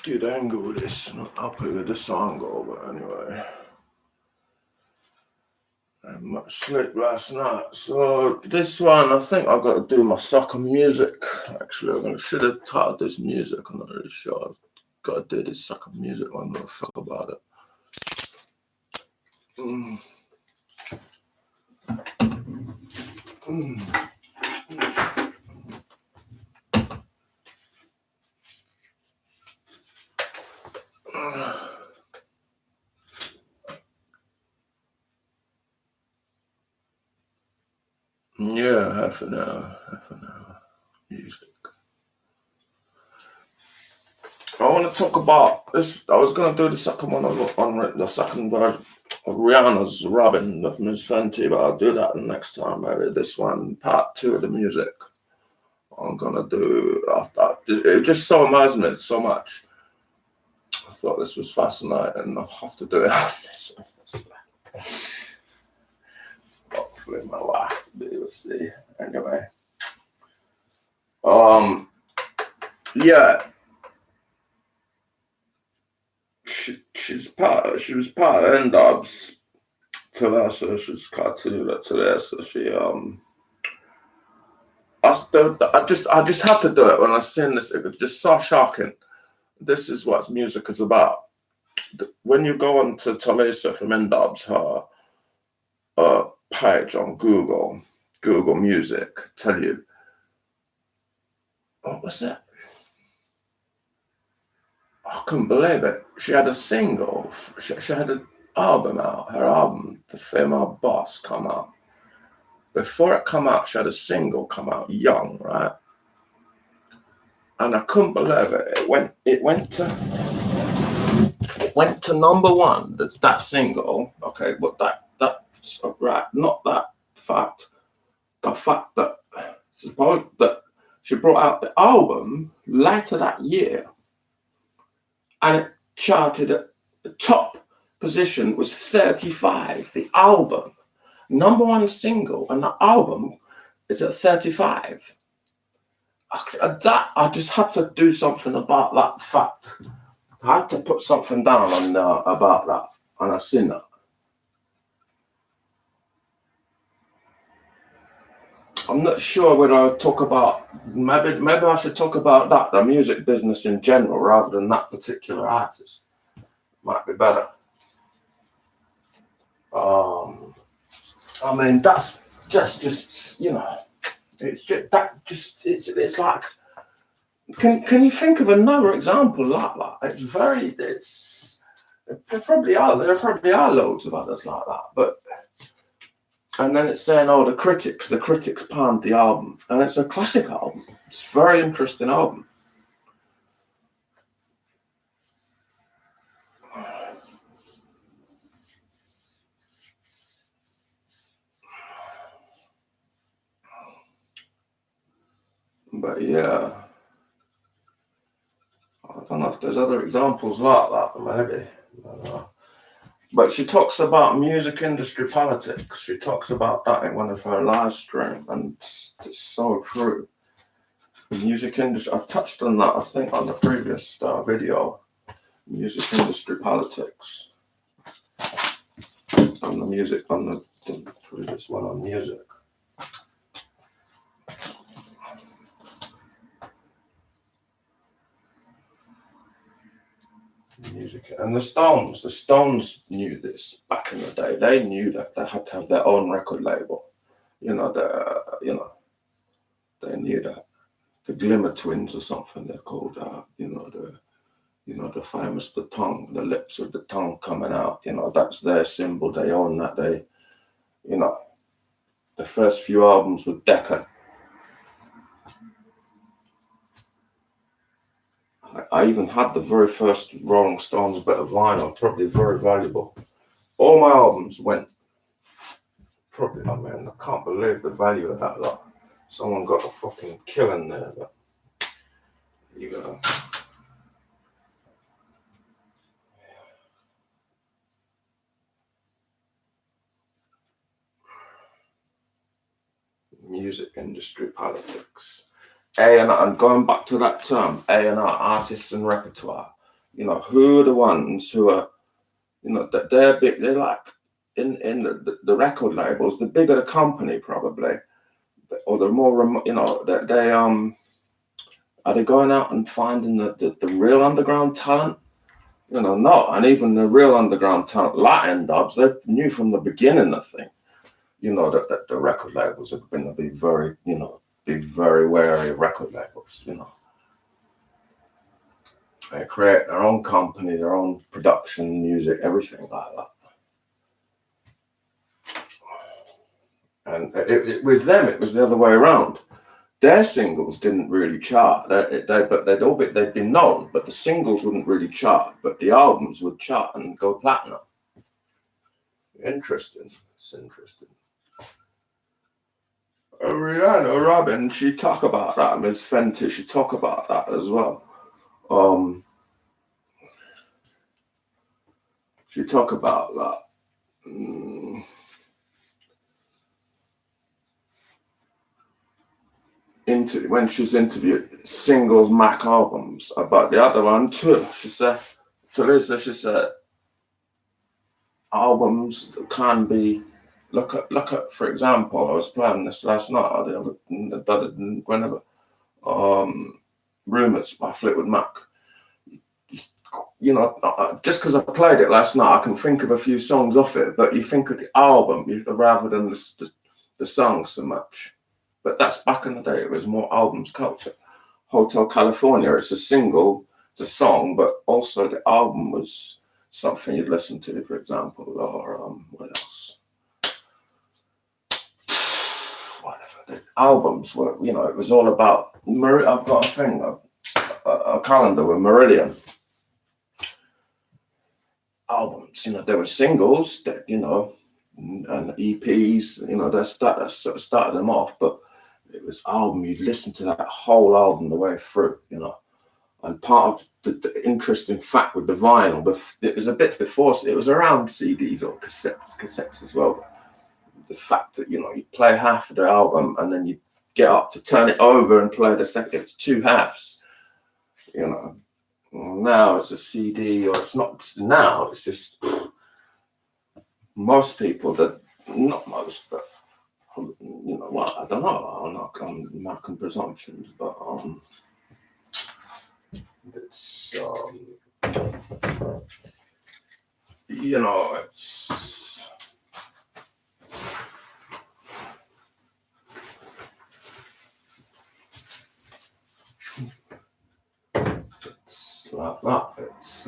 Good angle with this. Not happy with this angle, but anyway. I had much sleep last night. So this one, I think I've got to do my soccer music. Actually, I should have titled this music. I'm not really sure. I've got to do this soccer music. I'm not fuck about it. Yeah, half an hour music. I want to talk about this. I was going to do the second one on the second version of Rihanna's Robin with Miss Fenty, but I'll do that next time. Maybe this one, part 2 of the music. I'm going to do after. It just so amazed me so much. I thought this was fascinating. I'll have to do it on this one. Hopefully my wife will be able to see. Anyway. Yeah. She was part of N-Dubz till her, so she's continued it to there. So she I just had to do it when I seen this. It was just so shocking. This is what music is about. When you go on to Talisa from N-Dubz, her page on Google Music, tell you, what was that? I couldn't believe it. She had a single. She had an album out. Her album, The Female Boss, come out. Before it come out, she had a single come out, Young, right? And I couldn't believe it. It went to number one. That's that single. Okay, but that's right. Not that fact. The fact that she brought out the album later that year. And it charted at the top position was 35. The album, number one single, and the album is at 35. I just had to do something about that fact. I had to put something down on about that, and I seen that. I'm not sure whether I talk about maybe I should talk about that, the music business in general, rather than that particular artist. Might be better. I mean, that's just you know, it's just that just it's like, can you think of another example like that? There probably are loads of others like that, but. And then it's saying, oh, the critics panned the album. And it's a classic album. It's a very interesting album. But yeah. I don't know if there's other examples like that, maybe. I don't know. But she talks about music industry politics. She talks about that in one of her live streams, and it's so true. The music industry, I touched on that, I think, on the previous video. Music industry politics. On the music, on the previous one on music. Music and the Stones knew this back in the day. They knew that they had to have their own record label. They knew that. The Glimmer Twins or something they're called. The famous the tongue, the lips with the tongue coming out. That's their symbol. They own that. The first few albums with Decca. I even had the very first Rolling Stones bit of vinyl, probably very valuable. All my albums went, probably, I can't believe the value of that lot. Someone got a fucking killing there, but you go. Music industry politics. A&R, and going back to that term, A&R, artists and repertoire. You know, who are the ones who are, you know, that they're big, they're like in the record labels, the bigger the company probably, or the more, you know, that they are they going out and finding the real underground talent? You know, no. And even the real underground talent, Latin dubs, they knew from the beginning, I think, you know, that the record labels are going to be very, you know, be very wary of record labels, you know. They create their own company, their own production, music, everything like that. And with them, it was the other way around. Their singles didn't really chart. But they'd been known, but the singles wouldn't really chart. But the albums would chart and go platinum. Interesting. It's interesting. Rihanna Robin, she talk about that. Ms. Fenty, she talk about that as well. She talk about that. When she's interviewed singles, Mac albums, about the other one too. She said, Teresa, she said, albums can be, look at, for example, I was playing this last night, whenever, Rumours by Fleetwood Mac. You know, just because I played it last night, I can think of a few songs off it, but you think of the album rather than the song so much. But that's back in the day, it was more albums culture. Hotel California, it's a single, it's a song, but also the album was something you'd listen to, for example, or what else? Whatever. The albums were, you know, it was all about, I've got a thing, a calendar with Meridian albums. You know, there were singles that, you know, and EPs, you know, that sort of started them off, but it was album. You'd listen to that whole album the way through, you know. And part of the interesting fact with the vinyl, but it was a bit before, it was around CDs or cassettes as well. The fact that, you know, you play half of the album and then you get up to turn it over and play the second, it's two halves, you know. Now it's a CD, or it's not now, it's just most people that, not most, but you know, well, I don't know, I'm not making presumptions, but it's you know, it's like that. It's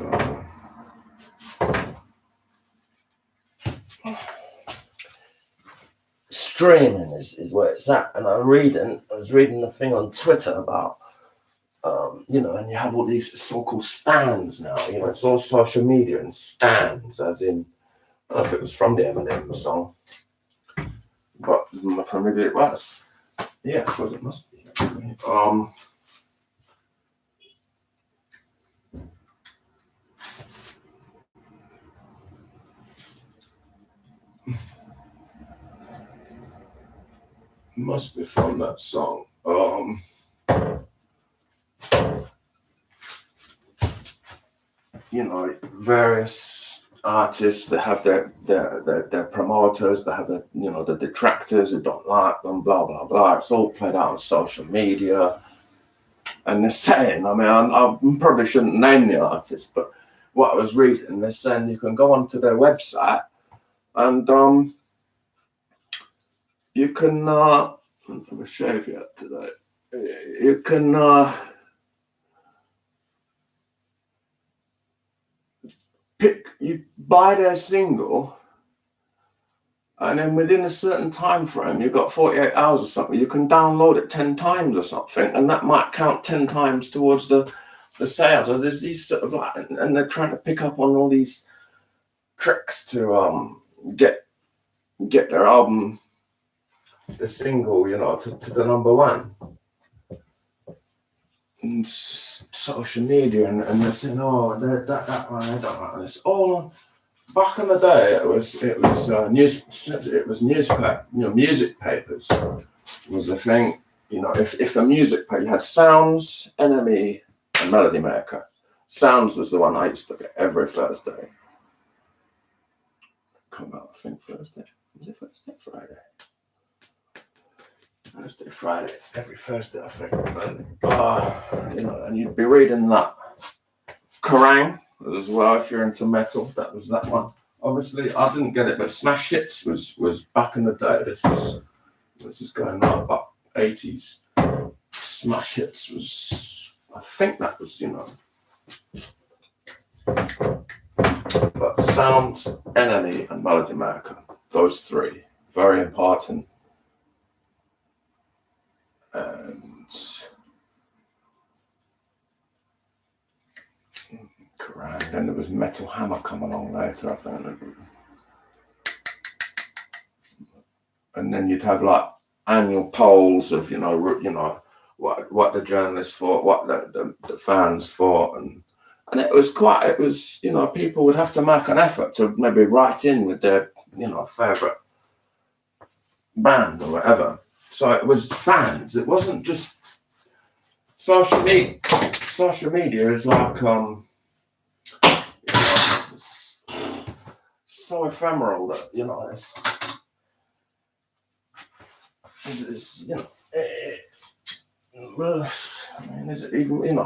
streaming is where it's at, and I was reading the thing on Twitter about you know, and you have all these so-called stands now. You know, it's all social media and stands, as in, I don't know if it was from the Eminem song, but maybe it was. Yeah, I suppose it must be. Must be from that song. You know, various artists that have their promoters, that have you know, the detractors who don't like them, blah blah blah. It's all played out on social media, and they're saying, I mean, I probably shouldn't name the artist, but what I was reading, they're saying you can go onto their website and you can I'm gonna shave you up today. You can you buy their single, and then within a certain time frame, you've got 48 hours or something, you can download it 10 times or something, and that might count 10 times towards the sales. Or there's these sort of like, and they're trying to pick up on all these tricks to get their album, the single, you know, to the number one. And social media, and they're saying, oh, that one, I don't know. And it's all back in the day. It was newspaper, you know, music papers was the thing. You know, if a music paper, you had Sounds, Enemy, and Melody Maker. Sounds was the one I used to get every Thursday. Come out, I think Thursday. Was it Thursday? Friday. Thursday, Friday, every Thursday, I think. And, and you'd be reading that Kerrang as well if you're into metal. That was that one. Obviously, I didn't get it, but Smash Hits was back in the day. This is going on about 80s. Smash Hits was, I think that was, but Sounds, Enemy, and Melody Maker. Those three, very important. And Kerrang. Then there was Metal Hammer come along later, I think. And then you'd have like annual polls of what the journalists thought, what the fans thought, and it was people would have to make an effort to maybe write in with their favorite band or whatever. So it was fans. It wasn't just social media. Social media is like so ephemeral that it's I mean, is it even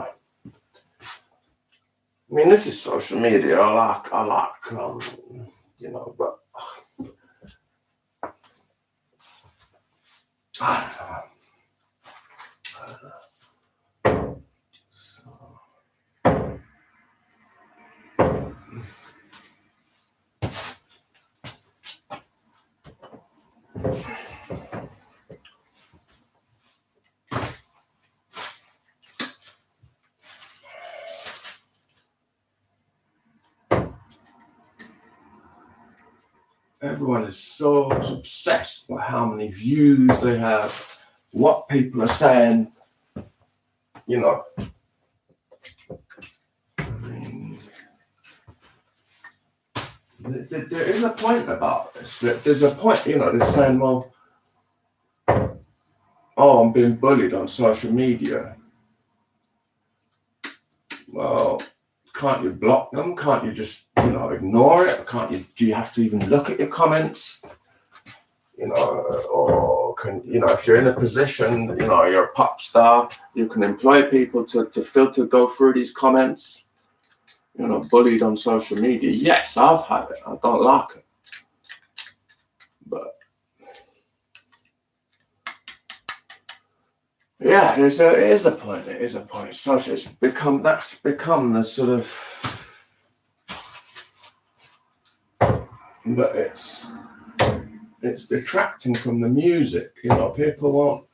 I mean, this is social media. I like but I don't know. Everyone is so obsessed by how many views they have, what people are saying. I mean, there is a point about this. There's a point, they're saying, well, I'm being bullied on social media. Well, can't you block them? Can't you just, ignore it? Do you have to even look at your comments? Or can, if you're in a position, you're a pop star, you can employ people to go through these comments, bullied on social media. Yes, I've had it. I don't like it. But yeah, it is a point. It is a point. Social, that's become the sort of, but it's detracting from the music. People want.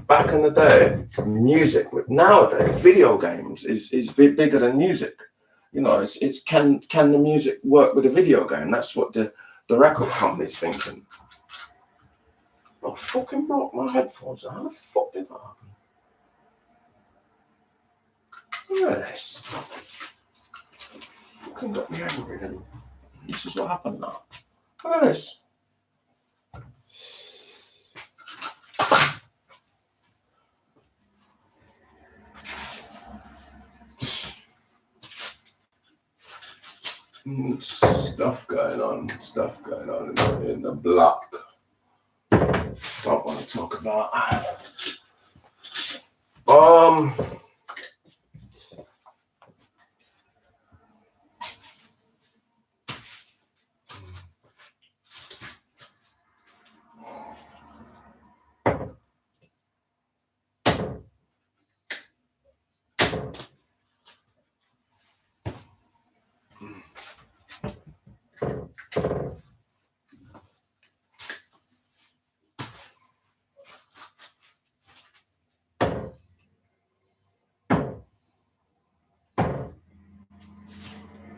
Back in the day, music. Nowadays, video games is bigger than music. It's can the music work with a video game? That's what the record company's thinking. I fucking broke my headphones. How the fuck did that happen? Look at this. Fucking got me angry then. This is what happened now. Look at this. Stuff going on in the block. Don't want to talk about.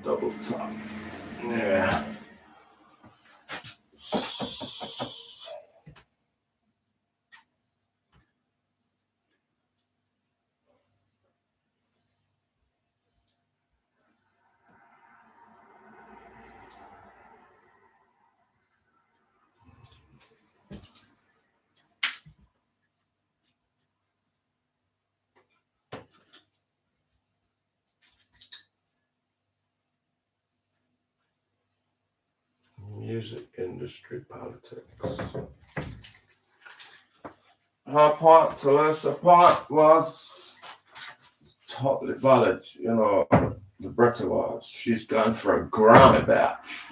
Double top. Yeah. music industry politics. Her part, Tulisa part, was totally valid, the Brit Awards. She's going for a Grammy batch,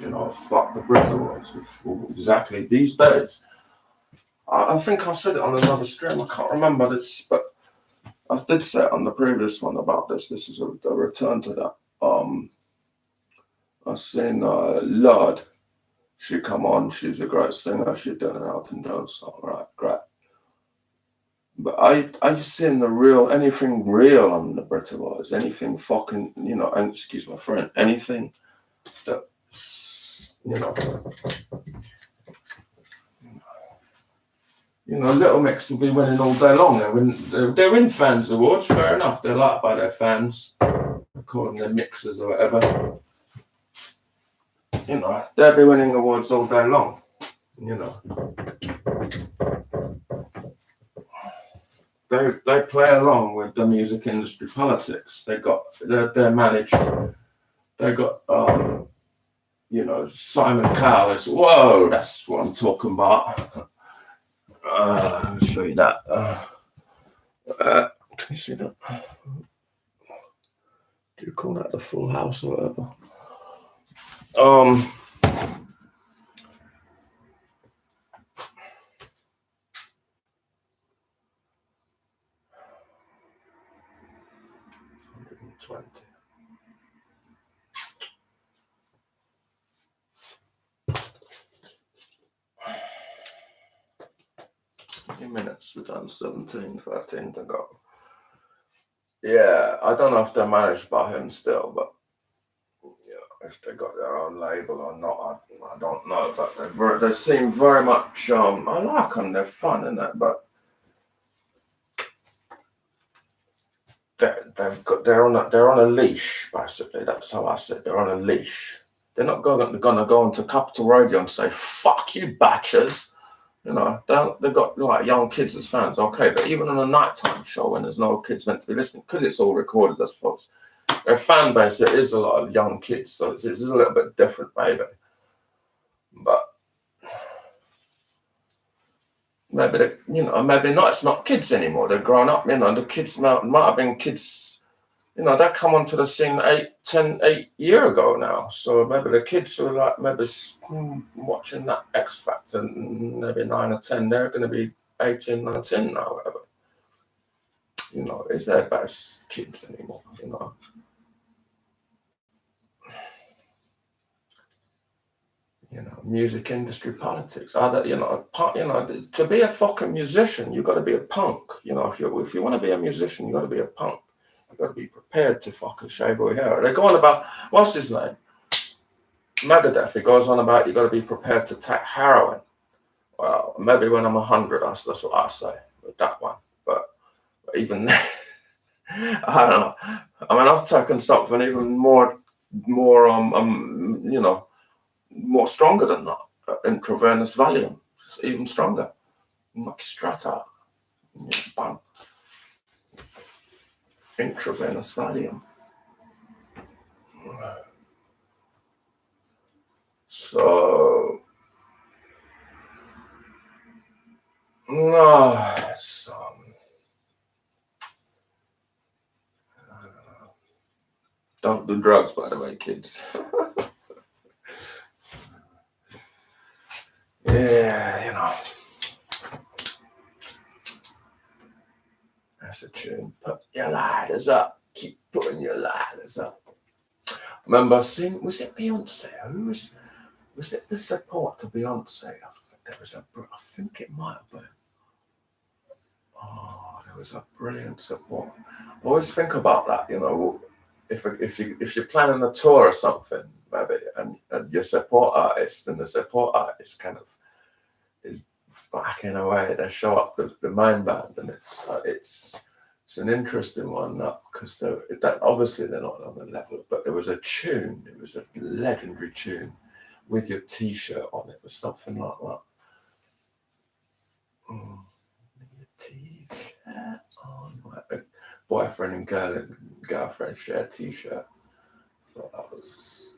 fuck the Brit Awards. Exactly these days. I think I said it on another stream, I can't remember this, but I did say it on the previous one about this. This is a return to that. I seen Lud. She come on. She's a great singer. She done an Elton John song, right? Great. But I seen anything real on the Brit Awards. Anything fucking, and excuse my friend, anything that's, Little Mix will be winning all day long. They win fans awards, fair enough. They're liked by their fans. They call them their mixers or whatever. They'll be winning awards all day long. They play along with the music industry politics. They're managed. They got Simon Cowell is, whoa, that's what I'm talking about. I'll show you that. Can you see that? Do you call that the Full House or whatever? 120. Minutes, we've done 13 to go. Yeah, I don't know if they're managed by him still, but if they got their own label or not, I don't know. But they seem very much. I like them; they're fun and that, but they're on a leash. Basically, that's how I said. They're on a leash. They're not gonna go onto Capital Radio and say "fuck you, batchers." They've got like young kids as fans, okay, but even on a nighttime show when there's no kids meant to be listening, because it's all recorded, I suppose. Their fan base, there is a lot of young kids, so it's a little bit different, maybe. But maybe maybe not. It's not kids anymore. They're grown up. The kids might have been kids. They come onto the scene 8 years ago now. So maybe the kids who are maybe watching that X Factor, maybe 9 or 10, they're going to be 18, 19 now, whatever. Is their best kids anymore? Music industry politics. To be a fucking musician, you got to be a punk. If you want to be a musician, you got to be a punk. You got to be prepared to fucking shave your hair. They go on about, what's his name? Megadeth. He goes on about you got to be prepared to take heroin. Well, maybe when I'm 100, that's what I say with that one. But even I don't know. I've taken something even more more stronger than that. Intravenous Valium, it's even stronger. Knock you straight out. Bang. Intravenous Valium. So, don't do drugs, by the way, kids. Yeah, that's a tune. Put your lighters up. Keep putting your lighters up. Remember seeing, was it Beyonce? Who was it the support to Beyonce? I think it might have been. Oh, there was a brilliant support. I always think about that, if you're planning a tour or something, maybe, and your support artist and the support artist kind of is backing away. They show up with the main band, and it's an interesting one, because obviously they're not on the level, but there was a tune. It was a legendary tune with your T-shirt on. It was something like that. Your T-shirt on. Like boyfriend and girlfriend share T-shirt. I thought that was.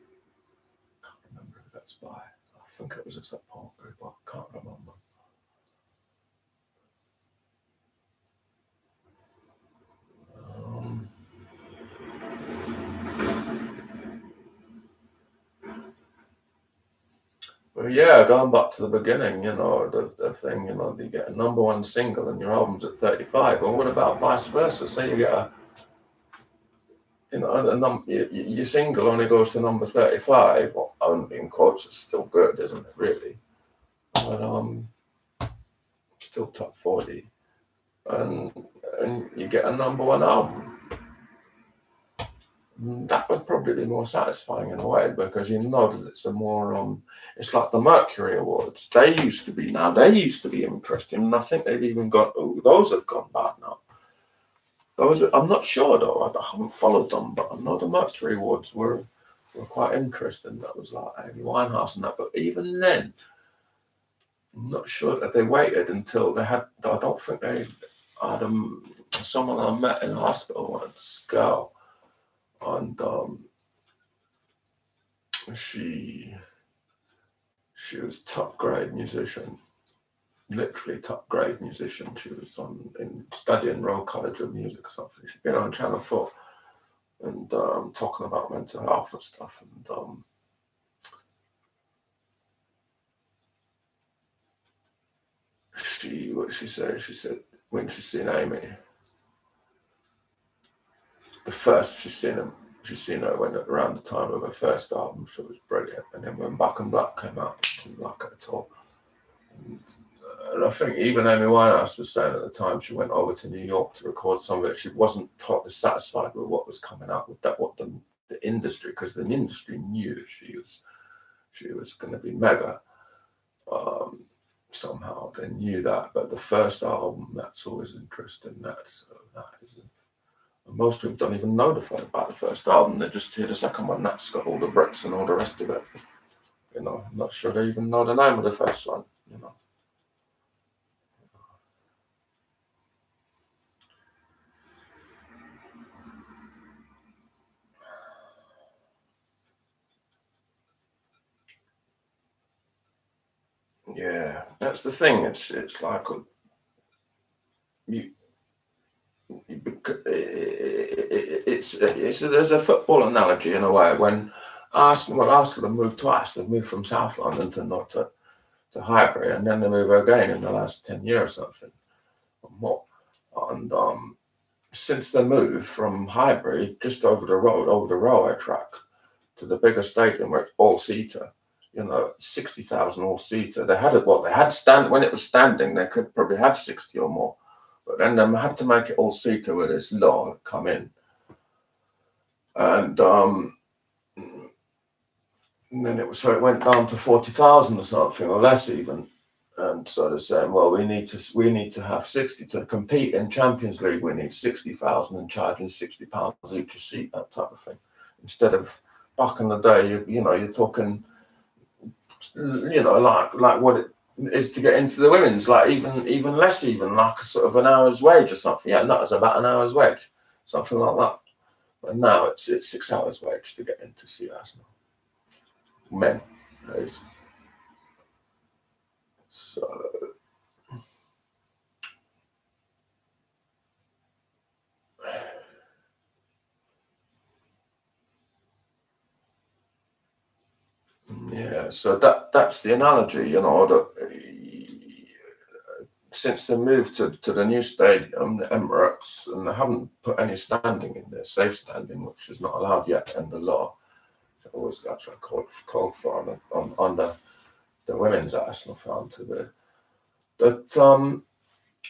I can't remember who that's by. I think it was a support group. I can't remember. Well, yeah, going back to the beginning, the thing, you get a number one single and your album's at 35. Well, what about vice versa? Say you get your single only goes to number 35, well, only in quotes, it's still good, isn't it, really? But still top 40. And you get a number one album. That would probably be more satisfying in a way, because that it's a more it's like the Mercury Awards. They used to be interesting, and I think they've even those have gone bad now. I'm not sure though. I haven't followed them, but I know the Mercury Awards were quite interesting. That was like Amy Winehouse and that. But even then, I'm not sure that they waited until they had. I don't think they had someone I met in the hospital once, girl. And she was top grade musician, literally top grade musician. She was studying Royal College of Music or something. She'd been on Channel 4 and talking about mental health and stuff. And what she said when she's seen Amy, the first she's seen her when around the time of her first album, she was brilliant. And then when Back in Black came out, she didn't like it at all. And I think even Amy Winehouse was saying at the time she went over to New York to record some of it, she wasn't totally satisfied with what was coming out with that, what the industry, because the industry knew she was going to be mega. Somehow they knew that, but the first album, that's always interesting. That is. Most people don't even know about the first album. They just hear the second one. That's got all the bricks and all the rest of it. I'm not sure they even know the name of the first one. Yeah, that's the thing. It's like there's a football analogy in a way. When Arsenal moved twice, they moved from South London to Highbury, and then they move again in the last 10 years or something or more. And since the move from Highbury, just over the railway track to the bigger stadium where it's all-seater, 60,000 all-seater. They had when it was standing, they could probably have 60 or more. But then they had to make it all-seater with this law come in. And then it went down to 40,000 or something, or less even. And so they're saying, well, we need to have 60 to compete in Champions League. We need 60,000 and charging £60 each a seat, that type of thing. Instead of back in the day, you're talking, like what it is to get into the women's, like even less, like a sort of an hour's wage or something. Yeah, no, it's about an hour's wage, something like that. But now it's 6 hours wage to get into see Arsenal. Men, right? So. Yeah, so that's the analogy, since they moved to the new stadium, the Emirates, and they haven't put any standing in there, safe standing, which is not allowed yet under law. So always actually called for on the women's Arsenal fan to be. But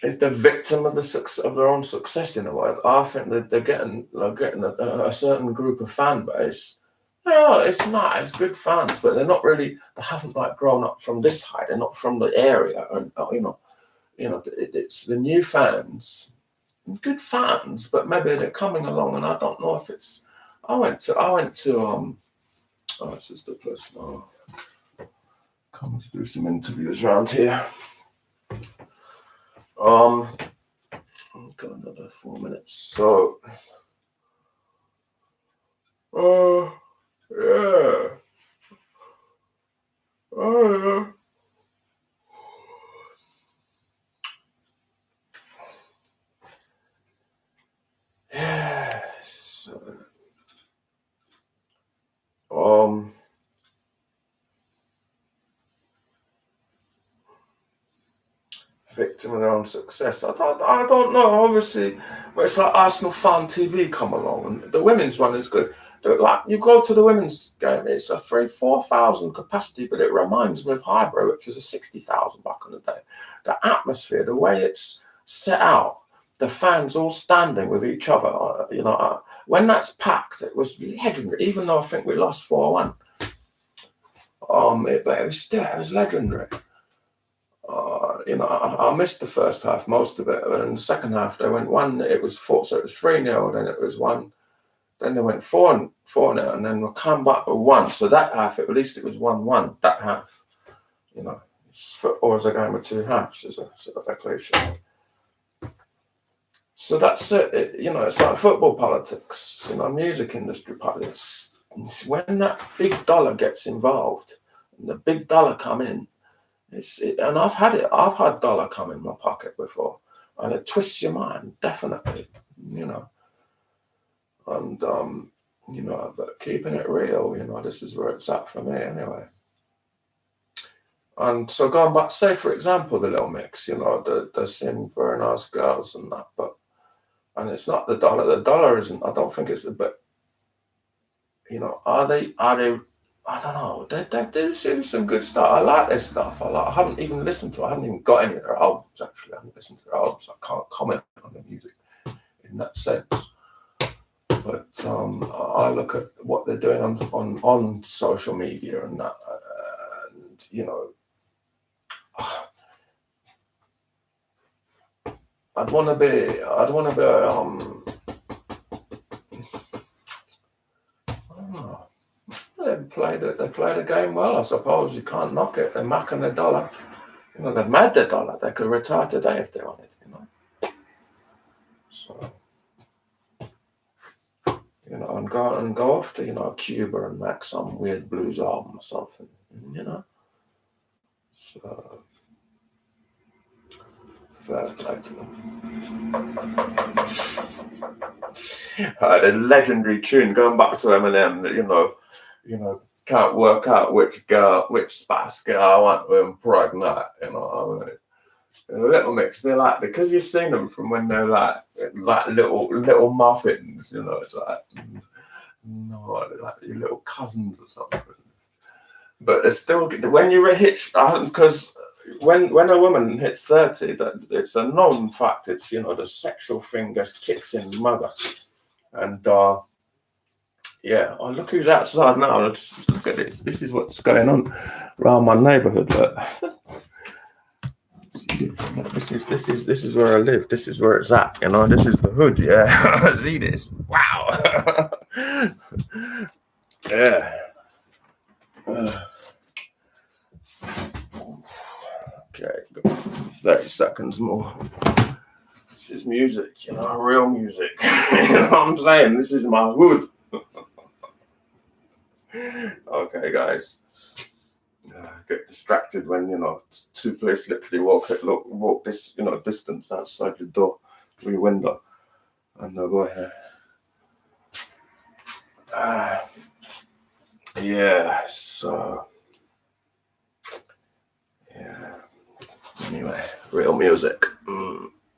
if they're victim of their own success in a way, I think that they're getting a certain group of fan base. It's good fans, but they haven't grown up from this height. They're not from the area, and it's the new fans, good fans, but maybe they're coming along, and I don't know if it's. I went to. This is the place now. Come to do some interviews around here. Got another 4 minutes, so. Yeah. Oh victim of their own success. I don't know. Obviously, but it's like Arsenal Fan TV come along, and the women's one is good. Like you go to the women's game, it's a 4,000 capacity, but it reminds me of Highbury, which was a 60,000 back in the day. The atmosphere, the way it's set out, the fans all standing with each other. When that's packed, it was legendary. Even though I think we lost 4-1, but it was legendary. I missed the first half, most of it, and in the second half they went one. It was 4, so it was 3-0. Then it was 1. Then they went 4-0, and then we'll come back with 1. So that half, at least it was 1-1. That half, football is a game of 2 halves, is a sort of equation. So that's it. It's like football politics, music industry politics. It's when that big dollar gets involved, and the big dollar come in. And I've had it. I've had dollar come in my pocket before, and it twists your mind, definitely. And but keeping it real, this is where it's at for me anyway. And so going back, say for example, the Little Mix, they seem very nice girls and that, and it's not the dollar. The dollar isn't. I don't think it's the. But are they? I don't know. They do some good stuff. I like their stuff. I haven't even listened to it. I haven't even got any of their albums, actually. I haven't listened to their albums. I can't comment on the music in that sense. But I look at what they're doing on social media and that, and I'd want to be. They played the game well, I suppose. You can't knock it. They're macking the dollar. They've made the dollar. They could retire today if they wanted. So. And go off to, Cuba and make some weird blues album or something, So, fair play to them. The legendary tune, going back to Eminem, can't work out which Spice girl I want to impregnate, In a Little Mix, they're like, because you've seen them from when they're like little muffins, it's like, no, they're like your little cousins or something. But they're still, when you hit, because when a woman hits 30, that it's a known fact. It's the sexual thing just kicks in mother, and look who's outside now. Look at this. This is what's going on around my neighbourhood. This is where I live. This is where it's at. This is the hood. Yeah, see this? Wow. Yeah. Okay, got 30 seconds more. This is music, real music. You know what I'm saying? This is my hood. Okay, guys. Get distracted when two police literally walk this distance outside your door through your window, and they'll go ahead. So anyway, real music,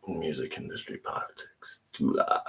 music industry politics. Too loud.